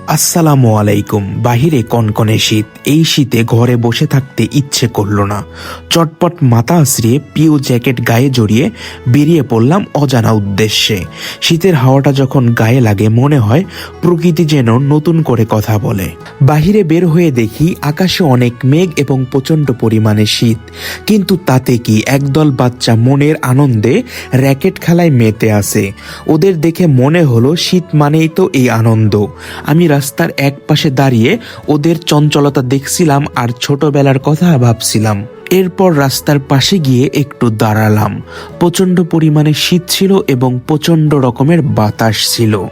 আসসালামু আলাইকুম। বাহিরে কনকনে শীত। এই শীতে ঘরে বসে থাকতে ইচ্ছে করলো না। চটপট মাথা আশ্রিয়ে পিও জ্যাকেট গায়ে জড়িয়ে বেরিয়ে পড়লাম অজানা উদ্দেশ্যে। শীতের হাওয়াটা যখন গায়ে লাগে মনে হয় প্রকৃতি যেন নতুন করে কথা বলে। বাহিরে বের হয়ে দেখি আকাশে অনেক মেঘ এবং প্রচণ্ড পরিমাণে শীত, কিন্তু তাতে কি একদল বাচ্চা মনের আনন্দে র্যাকেট খেলায় মেতে আছে। ওদের দেখে মনে হলো শীত মানেই তো এই আনন্দ। আমি রাস্তার এক পাশে দাঁড়িয়ে ওদের চঞ্চলতা দেখছিলাম আর ছোটবেলার কথা ভাবছিলাম। এরপর রাস্তার পাশে গিয়ে একটু দাঁড়ালাম। প্রচণ্ড পরিমাণে শীত ছিল এবং প্রচণ্ড রকমের বাতাস ছিল।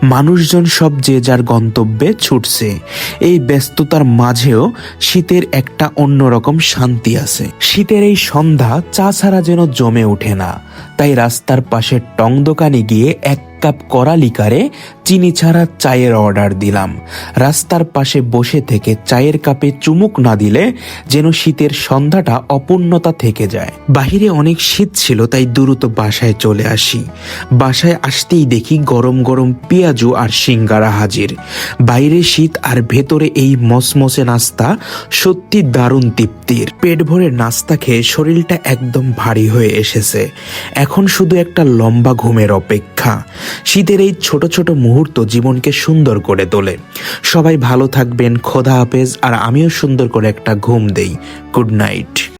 মানুষজন সব যে যার গন্তব্যে ছুটছে। এই ব্যস্ততার মাঝেও শীতের একটা অন্যরকম শান্তি আছে। শীতের এই সন্ধ্যা চা ছাড়া যেন জমে ওঠে না। তাই রাস্তার পাশে টং দোকানে গিয়ে এক কাপ কড়া লিকারে চিনি ছাড়া চায়ের অর্ডার দিলাম। রাস্তার পাশে বসে থেকে চায়ের কাপে চুমুক না দিলে যেন শীতের সন্ধ্যাটা অপূর্ণতা থেকে যায়। বাহিরে অনেক শীত ছিল, তাই দ্রুত বাসায় চলে আসি। বাসায় আসতেই দেখি গরম গরম পেঁয়াজু আর সিঙ্গারা হাজির। বাইরে শীত আর ভেতরে এই মসমসে নাস্তা সত্যি দারুণ তৃপ্তির। পেট ভরে নাস্তা খেয়ে শরীরটা একদম ভারী হয়ে এসেছে। এখন শুধু একটা লম্বা ঘুমের অপেক্ষা। শীতের এই ছোট ছোট মুহূর্ত জীবনকে সুন্দর করে তোলে। সবাই ভালো থাকবেন, খোদা হাফেজ। আর আমিও সুন্দর করে একটা ঘুম দেই। Good night.